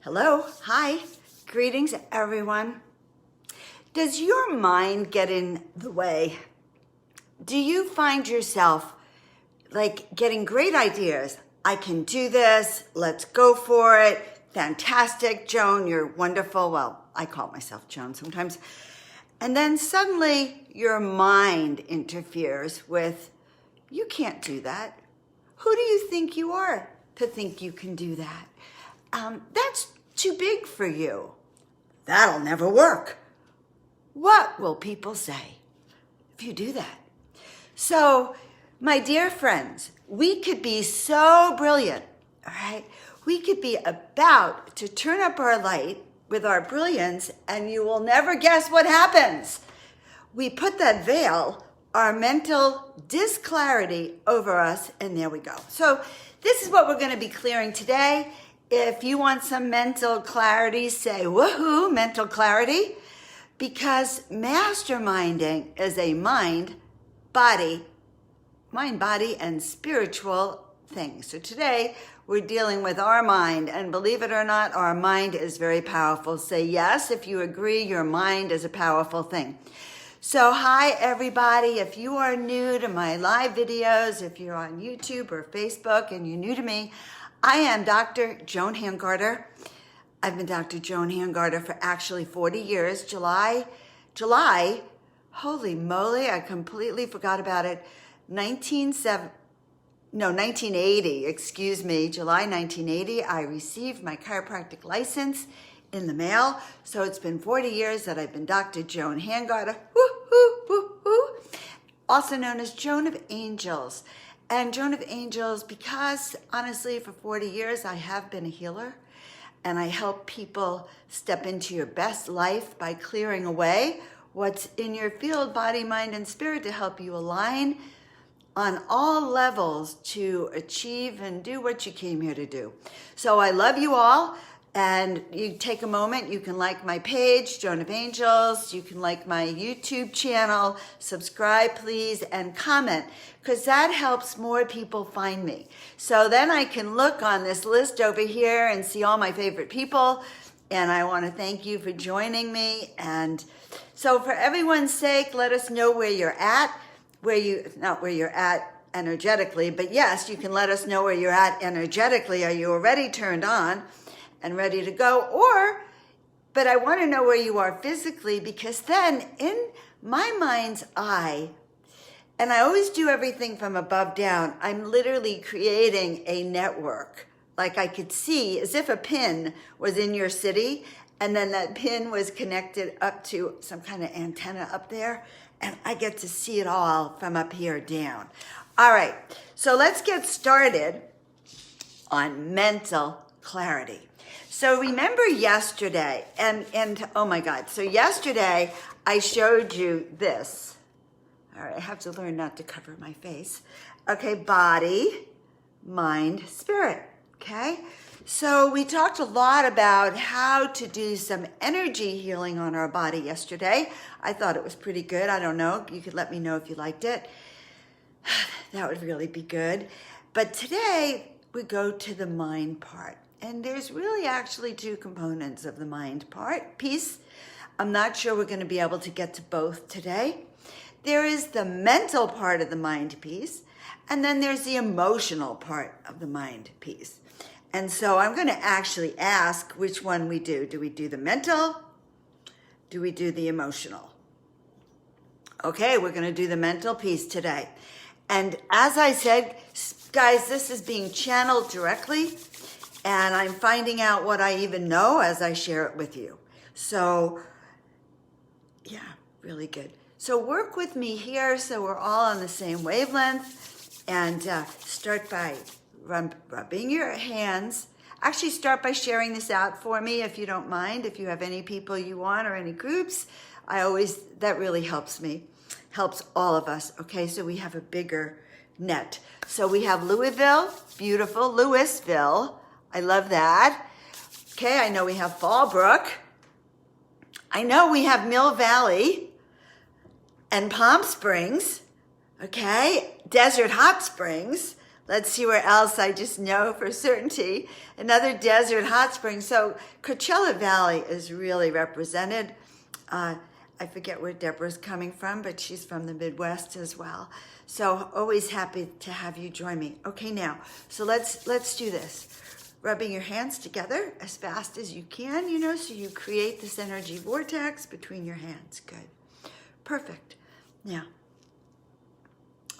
Hello, hi, greetings everyone. Does your mind get in the way? Do you find yourself like getting great ideas? I can do this, let's go for it. Fantastic, Joan, you're wonderful. Well, I call myself Joan sometimes. And then suddenly your mind interferes with, you can't do that. Who do you think you are to think you can do that? That's too big for you. That'll never work. What will people say if you do that? So, my dear friends, we could be so brilliant, all right? We could be about to turn up our light with our brilliance, and you will never guess what happens. We put that veil, our mental disclarity, over us, and there we go. So this is what we're going to be clearing today. If you want some mental clarity, say woohoo, mental clarity, because masterminding is a mind, body, and spiritual thing. So today we're dealing with our mind, and believe it or not, our mind is very powerful. Say yes if you agree your mind is a powerful thing. So hi everybody, if you are new to my live videos, if you're on YouTube or Facebook and you're new to me, I am Dr. Joan Hangarter. I've been Dr. Joan Hangarter for actually 40 years. July, holy moly, I completely forgot about it. 1980, excuse me, July 1980, I received my chiropractic license in the mail. So it's been 40 years that I've been Dr. Joan Hangarter, also known as Joan of Angels. And Joan of Angels, because honestly, for 40 years, I have been a healer, and I help people step into your best life by clearing away what's in your field, body, mind, and spirit, to help you align on all levels to achieve and do what you came here to do. So I love you all. And you take a moment, you can like my page, Joan of Angels, you can like my YouTube channel, subscribe please, and comment, because that helps more people find me. So then I can look on this list over here and see all my favorite people, and I want to thank you for joining me. And so for everyone's sake, let us know where you're at, not where you're at energetically, but yes, you can let us know where you're at energetically. Are you already turned on and ready to go? But I want to know where you are physically, because then in my mind's eye, and I always do everything from above down, I'm literally creating a network. Like I could see as if a pin was in your city, and then that pin was connected up to some kind of antenna up there, and I get to see it all from up here down. All right, so let's get started on mental clarity. So remember yesterday, and oh my God, so yesterday I showed you this. All right, I have to learn not to cover my face. Okay, body, mind, spirit, okay? So we talked a lot about how to do some energy healing on our body yesterday. I thought it was pretty good. I don't know, you could let me know if you liked it. That would really be good. But today we go to the mind part. And there's really actually two components of the mind piece. I'm not sure we're going to be able to get to both today. There is the mental part of the mind piece, and then there's the emotional part of the mind piece. And so I'm going to actually ask which one we do. Do we do the mental? Do we do the emotional? Okay, we're going to do the mental piece today. And as I said, guys, this is being channeled directly, and I'm finding out what I even know as I share it with you. So, yeah, really good. So work with me here so we're all on the same wavelength, and start by rubbing your hands. Actually, start by sharing this out for me if you don't mind. If you have any people you want or any groups, that really helps me. Helps all of us, okay? So we have a bigger net. So we have Louisville, beautiful, Louisville. I love that. Okay, I know we have Fallbrook. I know we have Mill Valley and Palm Springs. Okay, Desert Hot Springs. Let's see where else I just know for certainty. Another desert hot spring. So Coachella Valley is really represented. I forget where Deborah's coming from, but she's from the Midwest as well. So always happy to have you join me. Okay, now, so let's do this. Rubbing your hands together as fast as you can, so you create this energy vortex between your hands. Good. Perfect. Now,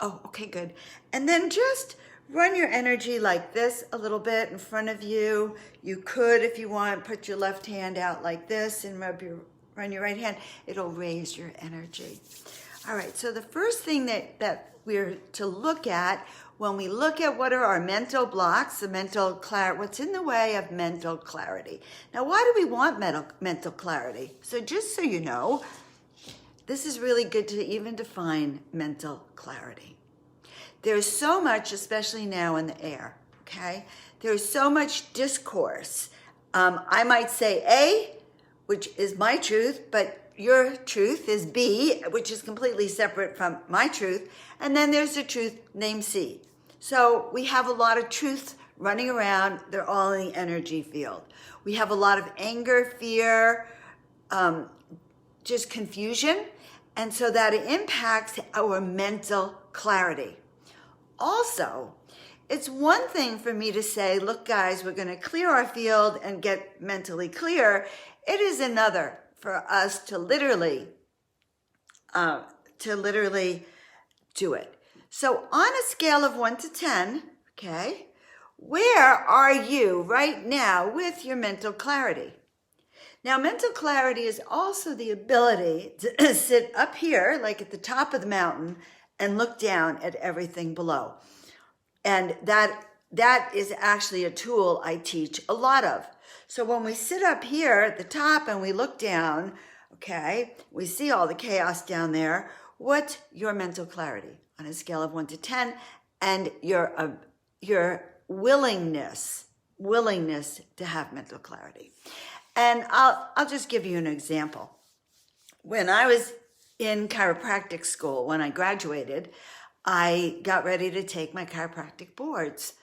oh, okay, good. And then just run your energy like this a little bit in front of you. You could, if you want, put your left hand out like this and run your right hand. It'll raise your energy. All right, so the first thing that we're to look at when we look at what are our mental blocks, what's in the way of mental clarity. Now, why do we want mental clarity? So just so you know, this is really good to even define mental clarity. There's so much, especially now in the air, okay? There's so much discourse. I might say A, which is my truth, but your truth is B, which is completely separate from my truth. And then there's the truth named C. So we have a lot of truths running around. They're all in the energy field. We have a lot of anger, fear, just confusion. And so that it impacts our mental clarity. Also, it's one thing for me to say, look, guys, we're going to clear our field and get mentally clear. It is another for us to literally do it. So on a scale of 1 to 10, okay, where are you right now with your mental clarity? Now, mental clarity is also the ability to sit up here, like at the top of the mountain, and look down at everything below. And that is actually a tool I teach a lot of. So when we sit up here at the top and we look down, okay, we see all the chaos down there. What's your mental clarity on a scale of 1 to 10, and your willingness to have mental clarity? And I'll just give you an example. When I was in chiropractic school, when I graduated, I got ready to take my chiropractic boards.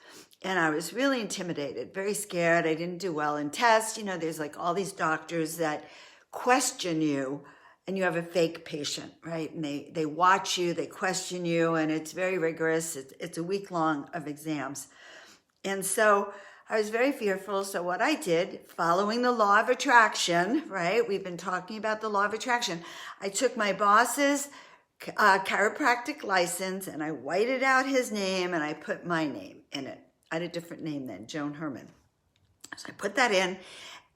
And I was really intimidated, very scared. I didn't do well in tests. There's like all these doctors that question you, and you have a fake patient, right? And they watch you, they question you, and it's very rigorous. It's a week long of exams. And so I was very fearful. So what I did, following the law of attraction, right? We've been talking about the law of attraction. I took my boss's chiropractic license and I whited out his name and I put my name in it. I had a different name then, Joan Herman. So I put that in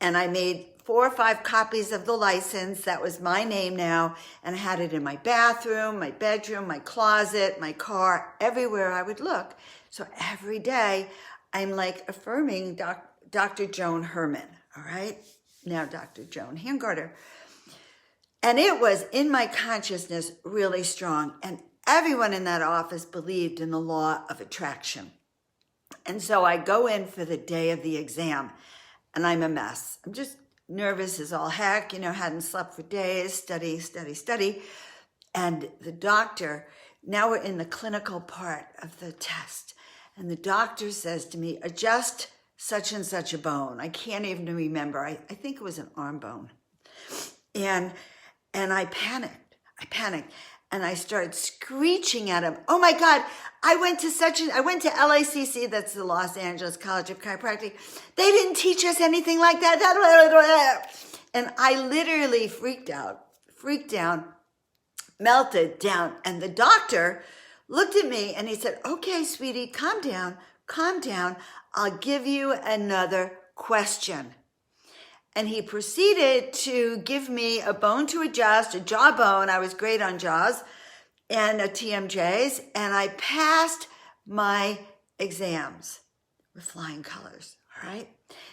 and I made 4 or 5 copies of the license. That was my name now. And I had it in my bathroom, my bedroom, my closet, my car, everywhere I would look. So every day I'm like affirming Dr. Joan Herman, all right? Now Dr. Joan Hangarter. And it was in my consciousness really strong. And everyone in that office believed in the law of attraction. And so I go in for the day of the exam and I'm a mess. I'm just nervous as all heck, hadn't slept for days, study. And the doctor, now we're in the clinical part of the test. And the doctor says to me, adjust such and such a bone. I can't even remember. I think it was an arm bone. And I panicked. And I started screeching at him. Oh my God, I went to LACC, that's the Los Angeles College of Chiropractic. They didn't teach us anything like that. And I literally freaked down, melted down. And the doctor looked at me and he said, okay, sweetie, calm down. I'll give you another question. And he proceeded to give me a bone to adjust, a jawbone. I was great on jaws and TMJs. And I passed my exams with flying colors, all right?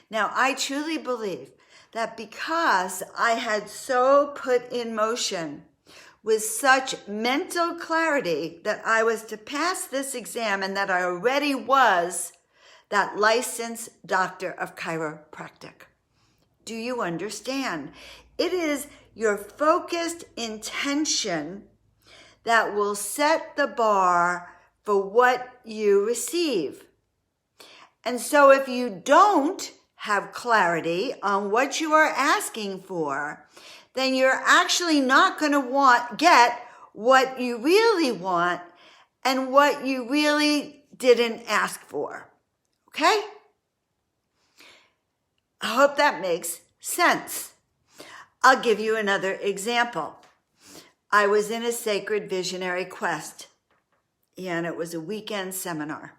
Now, I truly believe that because I had so put in motion with such mental clarity that I was to pass this exam and that I already was that licensed doctor of chiropractic. Do you understand? It is your focused intention that will set the bar for what you receive. And so if you don't have clarity on what you are asking for, then you're actually not going to get what you really want and what you really didn't ask for. Okay? I hope that makes sense. I'll give you another example. I was in a sacred visionary quest, and it was a weekend seminar.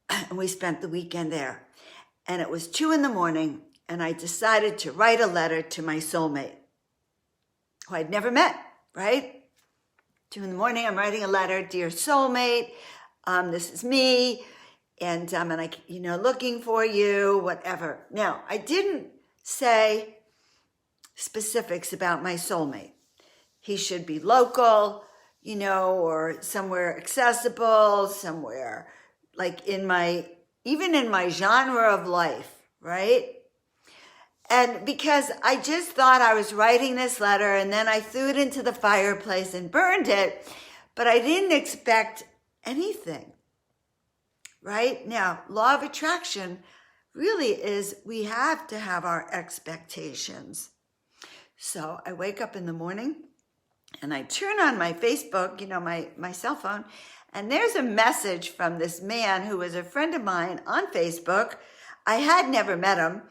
And we spent the weekend there. And it was 2 a.m, and I decided to write a letter to my soulmate, who I'd never met, right? 2 a.m, I'm writing a letter, dear soulmate, this is me, and looking for you, whatever. Now, I didn't say specifics about my soulmate. He should be local, or somewhere accessible, somewhere like even in my genre of life, right? And because I just thought I was writing this letter, and then I threw it into the fireplace and burned it, but I didn't expect anything, right? Now, law of attraction really is we have to have our expectations. So I wake up in the morning and I turn on my Facebook, my cell phone, and there's a message from this man who was a friend of mine on Facebook. I had never met him,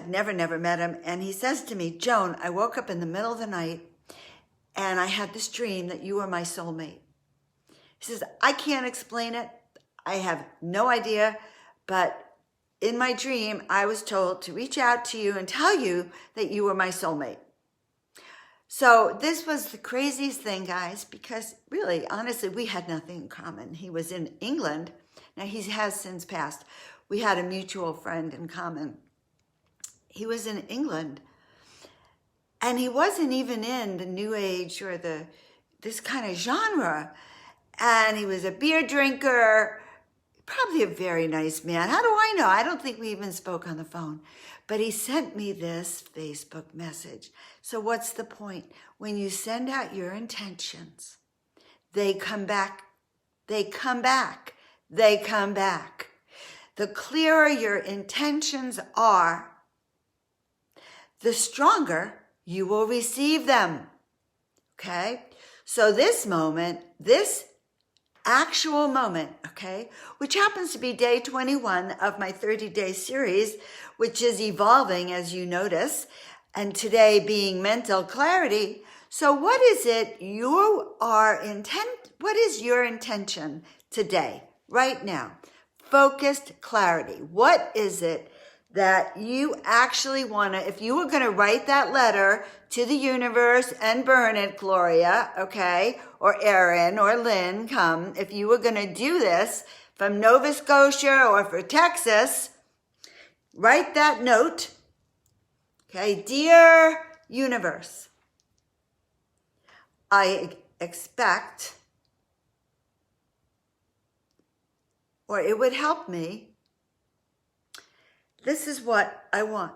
never met him. And he says to me, Joan, I woke up in the middle of the night and I had this dream that you were my soulmate. He says, I can't explain it. I have no idea, but in my dream, I was told to reach out to you and tell you that you were my soulmate. So this was the craziest thing, guys, because really, honestly, we had nothing in common. He was in England. Now, he has since passed. We had a mutual friend in common. He was in England, and he wasn't even in the New Age or this kind of genre. And he was a beer drinker, probably a very nice man. How do I know? I don't think we even spoke on the phone. But he sent me this Facebook message. So what's the point? When you send out your intentions, they come back. They come back. They come back. The clearer your intentions are, the stronger you will receive them. Okay? So this moment, this actual moment, okay, which happens to be day 21 of my 30-day series, which is evolving, as you notice, and today being mental clarity. So what is it what is your intention today, right now? Focused clarity. What is it that you actually want to, if you were going to write that letter to the universe and burn it, Gloria, okay, or Erin or Lynn, if you were going to do this from Nova Scotia or for Texas, write that note, okay, dear universe, I expect, or it would help me, this is what I want.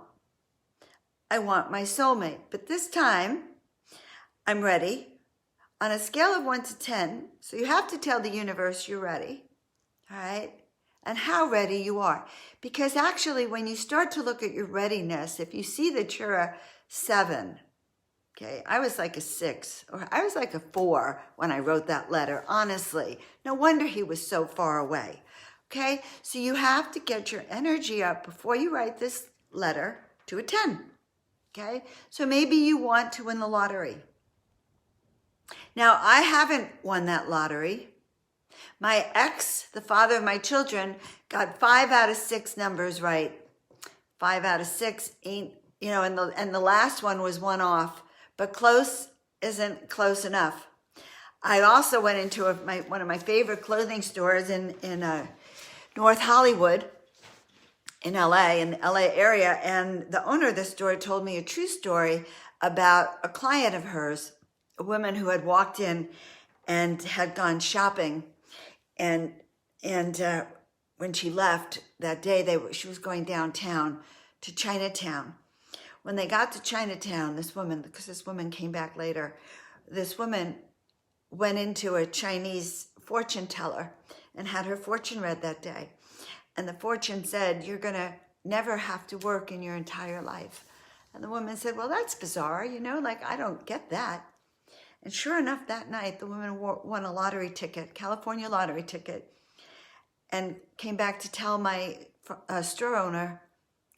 I want my soulmate. But this time, I'm ready. On a scale of 1 to 10, so you have to tell the universe you're ready, all right? And how ready you are. Because actually, when you start to look at your readiness, if you see that you're a 7, okay, I was like a 6, or I was like a 4 when I wrote that letter, honestly. No wonder he was so far away. Okay, so you have to get your energy up before you write this letter to a 10. Okay, so maybe you want to win the lottery. Now, I haven't won that lottery. My ex, the father of my children, got 5 out of 6 numbers right. 5 out of 6 ain't, and the last one was one off, but close isn't close enough. I also went into one of my favorite clothing stores in North Hollywood in the LA area, and the owner of the store told me a true story about a client of hers, a woman who had walked in and had gone shopping, and when she left that day, she was going downtown to Chinatown. When they got to Chinatown, because this woman came back later, this woman went into a Chinese fortune teller and had her fortune read that day. And the fortune said, you're going to never have to work in your entire life. And the woman said, well, that's bizarre, like I don't get that. And sure enough, that night, the woman won a lottery ticket, California lottery ticket, and came back to tell my store owner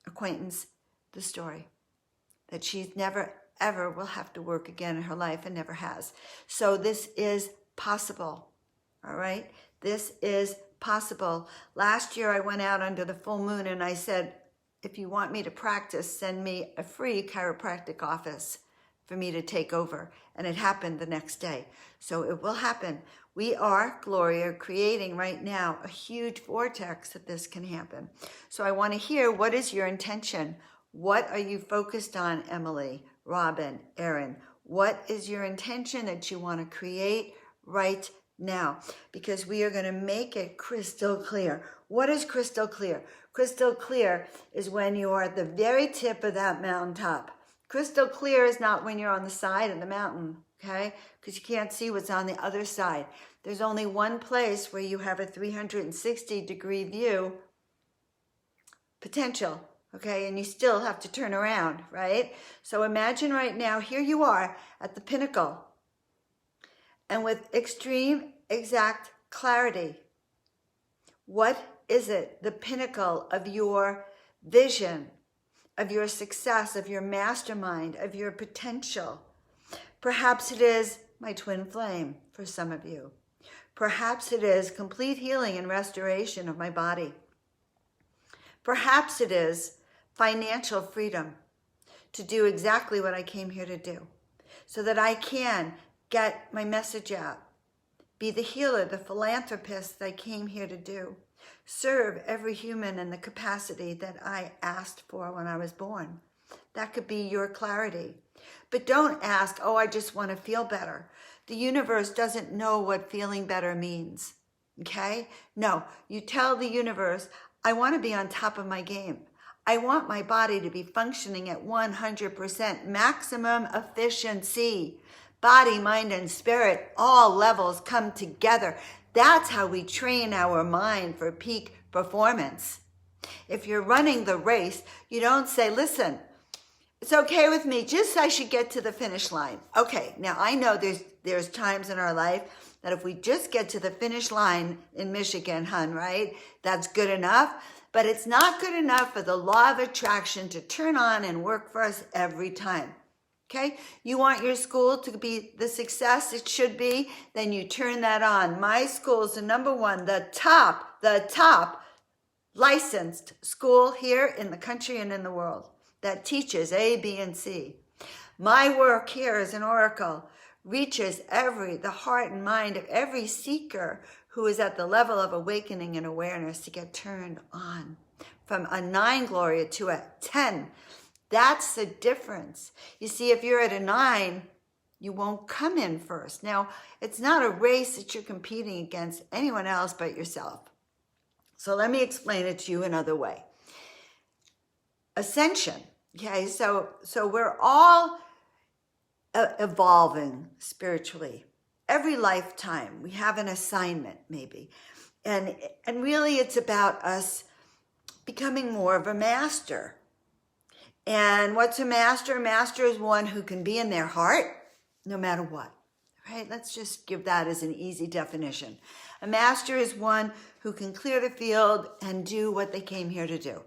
acquaintance the story, that she's never, ever will have to work again in her life and never has. So this is possible, all right? This is possible. Last year, I went out under the full moon and I said, if you want me to practice, send me a free chiropractic office for me to take over. And it happened the next day. So it will happen. We are, Gloria, creating right now a huge vortex that this can happen. So I want to hear, what is your intention? What are you focused on, Emily, Robin, Erin? What is your intention that you want to create right now? Because we are going to make it crystal clear. What is crystal clear? Crystal clear is when you are at the very tip of that mountaintop. Crystal clear is not when you're on the side of the mountain, okay? Because you can't see what's on the other side. There's only one place where you have a 360-degree view potential, okay? And you still have to turn around, right? So imagine right now, here you are at the pinnacle. And with extreme, exact clarity, what is it, the pinnacle of your vision, of your success, of your mastermind, of your potential? Perhaps it is my twin flame for some of you. Perhaps it is complete healing and restoration of my body. Perhaps it is financial freedom to do exactly what I came here to do, so that I can get my message out, be the healer, the philanthropist that I came here to do, serve every human in the capacity that I asked for when I was born. That could be your clarity. But don't ask, oh, I just want to feel better. The universe doesn't know what feeling better means, okay? No, you tell the universe, I want to be on top of my game. I want my body to be functioning at 100% maximum efficiency. Body, mind, and spirit, all levels come together. That's how we train our mind for peak performance. If you're running the race, you don't say, listen, it's okay with me, just I should get to the finish line. Okay, now I know there's times in our life that if we just get to the finish line in Michigan, right, that's good enough. But it's not good enough for the law of attraction to turn on and work for us every time. Okay, you want your school to be the success it should be, then you turn that on. My school is the number one, the top licensed school here in the country and in the world that teaches A, B, and C. My work here as an oracle reaches the heart and mind of every seeker who is at the level of awakening and awareness to get turned on from a 9, Gloria, to a 10. That's the difference. You see, if you're at a 9, you won't come in first. Now, it's not a race that you're competing against anyone else but yourself. So let me explain it to you another way. Ascension, okay? So we're all evolving spiritually. Every lifetime, we have an assignment maybe. And really it's about us becoming more of a master. And what's a master? A master is one who can be in their heart no matter what, right? Let's just give that as an easy definition. A master is one who can clear the field and do what they came here to do.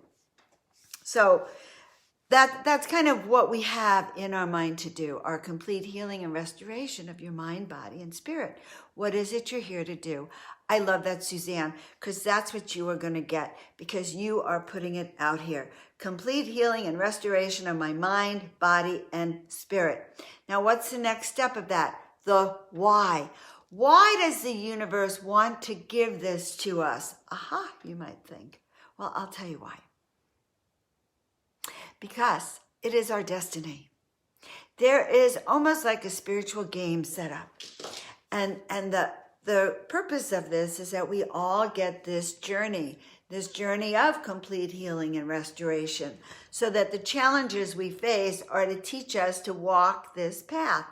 So that's kind of what we have in our mind to do, our complete healing and restoration of your mind, body, and spirit. What is it you're here to do? I love that, Suzanne, because that's what you are going to get, because you are putting it out here. Complete healing and restoration of my mind, body, and spirit. Now, what's the next step of that? The why. Why does the universe want to give this to us? Aha, you might think. Well, I'll tell you why. Because it is our destiny. There is almost like a spiritual game set up. And the purpose of this is that we all get this journey of complete healing and restoration, so that the challenges we face are to teach us to walk this path.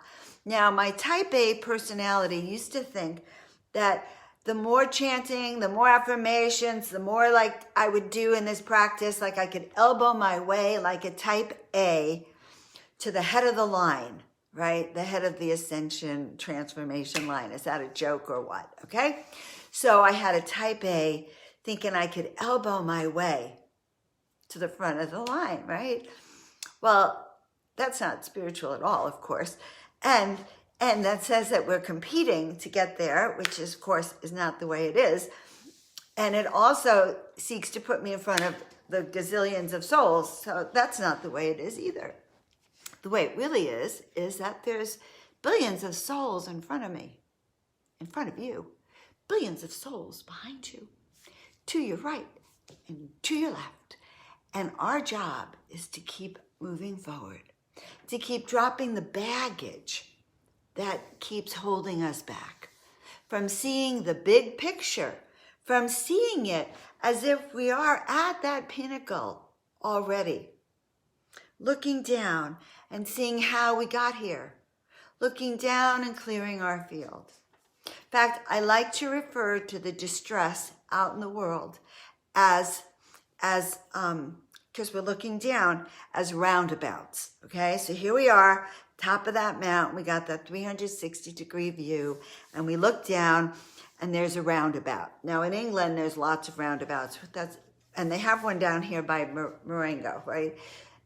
Now, my type A personality used to think that the more chanting, the more affirmations, the more like I would do in this practice, like I could elbow my way like a type A to the head of the line, right? The head of the ascension transformation line. Is that a joke or what? Okay. So I had a type A thinking I could elbow my way to the front of the line, right? Well, that's not spiritual at all, of course. And that says that we're competing to get there, which is, of course, is not the way it is. And it also seeks to put me in front of the gazillions of souls. So that's not the way it is either. The way it really is that there's billions of souls in front of me, in front of you, billions of souls behind you, to your right and to your left. And our job is to keep moving forward, to keep dropping the baggage that keeps holding us back from seeing the big picture, from seeing it as if we are at that pinnacle already, looking down and seeing how we got here, looking down and clearing our field. In fact, I like to refer to the distress out in the world as because we're looking down, as roundabouts, okay? So here we are, top of that mountain, we got that 360-degree view, and we look down, and there's a roundabout. Now, in England, there's lots of roundabouts, and they have one down here by Marengo, right?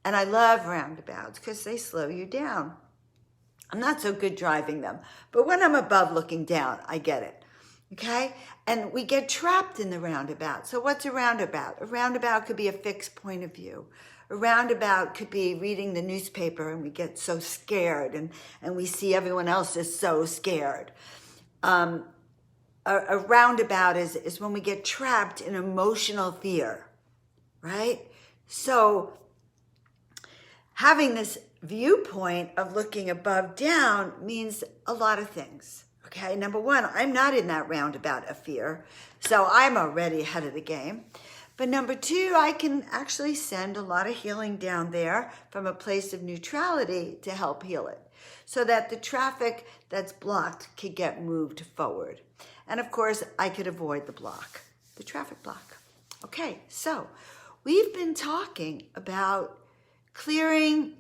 And I love roundabouts because they slow you down. I'm not so good driving them, but when I'm above looking down, I get it. Okay? And we get trapped in the roundabout. So what's a roundabout? A roundabout could be a fixed point of view. A roundabout could be reading the newspaper and we get so scared and we see everyone else is so scared. A roundabout is when we get trapped in emotional fear, right? So having this viewpoint of looking above down means a lot of things. Okay, number one, I'm not in that roundabout of fear, so I'm already ahead of the game. But number two, I can actually send a lot of healing down there from a place of neutrality to help heal it, so that the traffic that's blocked could get moved forward. And of course, I could avoid the block, the traffic block. Okay, so we've been talking about clearing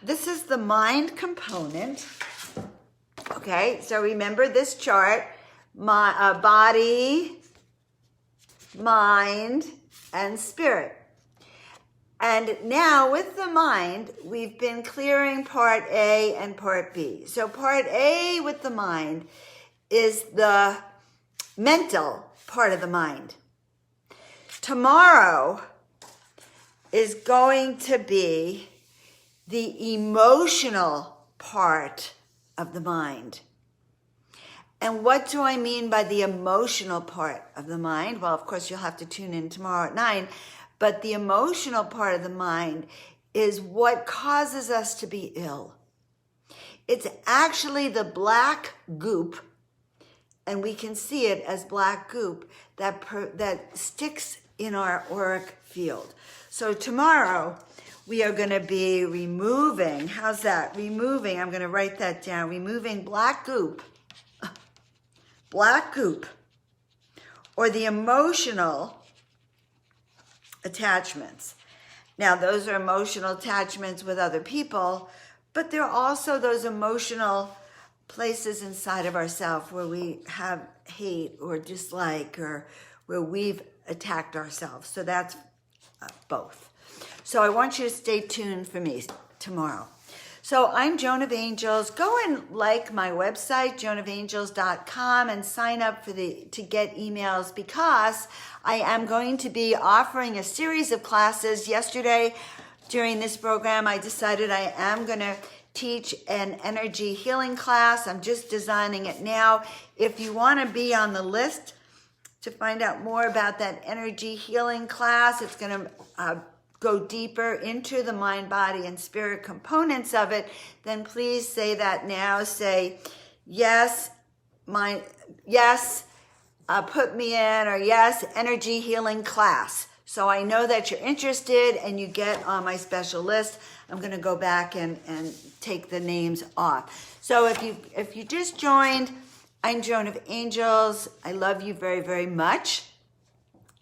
this is the mind component. Okay, so remember this chart, body, mind, and spirit. And now with the mind, we've been clearing part A and part B. So part A with the mind is the mental part of the mind. Tomorrow is going to be the emotional part of the mind. And what do I mean by the emotional part of the mind? Well, of course, you'll have to tune in tomorrow at 9. But the emotional part of the mind is what causes us to be ill. It's actually the black goop, and we can see it as black goop that sticks in our auric field. So tomorrow, we are going to be removing, how's that? Removing, I'm going to write that down, removing black goop, or the emotional attachments. Now, those are emotional attachments with other people, but there are also those emotional places inside of ourselves where we have hate or dislike or where we've attacked ourselves. So that's both. So I want you to stay tuned for me tomorrow. So I'm Joan of Angels. Go and like my website, joanofangels.com, and sign up to get emails, because I am going to be offering a series of classes. Yesterday during this program, I decided I am going to teach an energy healing class. I'm just designing it now. If you want to be on the list to find out more about that energy healing class, it's going to go deeper into the mind, body, and spirit components of it, then please say that now. Say, yes, put me in, or yes, energy healing class. So I know that you're interested and you get on my special list. I'm going to go back and take the names off. So if you just joined, I'm Joan of Angels. I love you very, very much.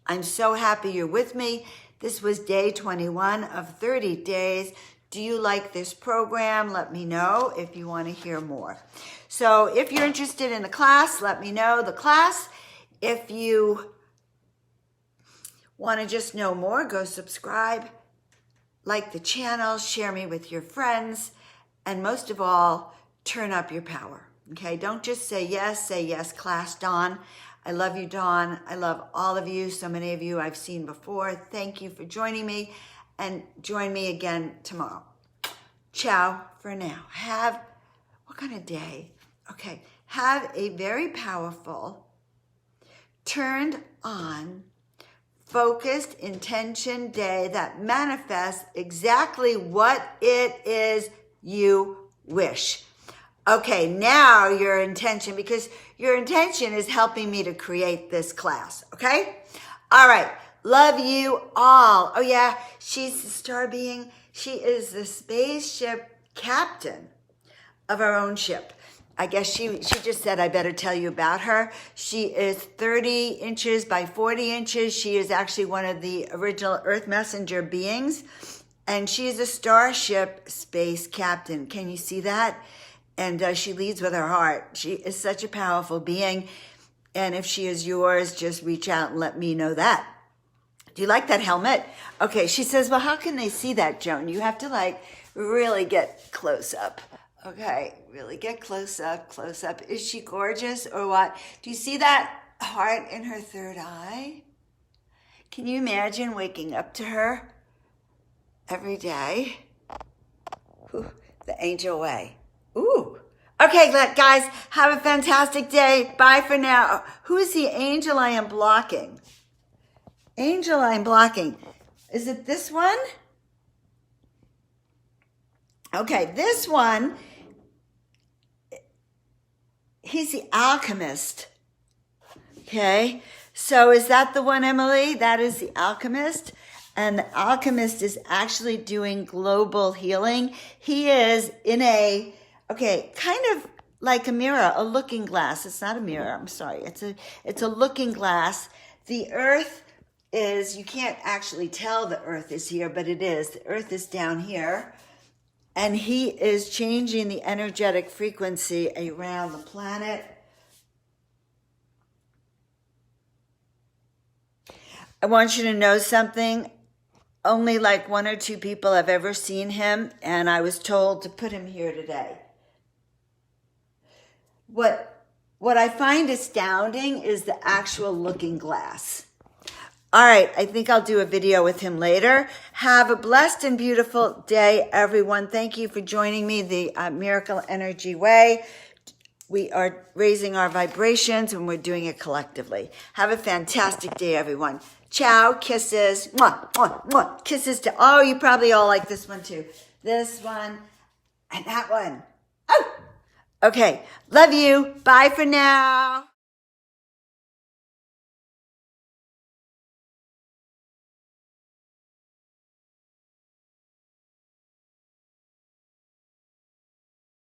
I'm so happy you're with me. This was day 21 of 30 days. Do you like this program? Let me know if you want to hear more. So if you're interested in the class, let me know the class. If you want to just know more, go subscribe, like the channel, share me with your friends, and most of all, turn up your power. Okay, don't just say yes, class, Dawn. I love you, Dawn. I love all of you. So many of you I've seen before. Thank you for joining me, and join me again tomorrow. Ciao for now. What kind of day? Okay, have a very powerful, turned on, focused intention day that manifests exactly what it is you wish. Okay, now your intention, because your intention is helping me to create this class, okay? All right, love you all. Oh yeah, she's the star being. She is the spaceship captain of our own ship. I guess she just said I better tell you about her. She is 30 inches by 40 inches. She is actually one of the original Earth Messenger beings. And she is a starship space captain. Can you see that? And she leads with her heart. She is such a powerful being. And if she is yours, just reach out and let me know that. Do you like that helmet? Okay, she says, well, how can they see that, Joan? You have to really get close up. Okay, really get close up, close up. Is she gorgeous or what? Do you see that heart in her third eye? Can you imagine waking up to her every day? Ooh, the angel way. Ooh. Okay, guys, have a fantastic day. Bye for now. Who's the angel I am blocking? Angel I'm blocking. Is it this one? Okay, this one, he's the alchemist. Okay, so is that the one, Emily? That is the alchemist. And the alchemist is actually doing global healing. He is in kind of like a mirror, a looking glass. It's not a mirror, I'm sorry. It's a looking glass. The earth is, you can't actually tell the earth is here, but it is. The earth is down here. And he is changing the energetic frequency around the planet. I want you to know something. Only one or two people have ever seen him, and I was told to put him here today. What I find astounding is the actual looking glass. All right, I think I'll do a video with him later. Have a blessed and beautiful day, everyone. Thank you for joining me the Miracle Energy Way. We are raising our vibrations and we're doing it collectively. Have a fantastic day, everyone. Ciao, kisses. Mwah, mwah, mwah. Kisses to, oh, you probably all like this one too. This one and that one. Oh, okay. Love you. Bye for now.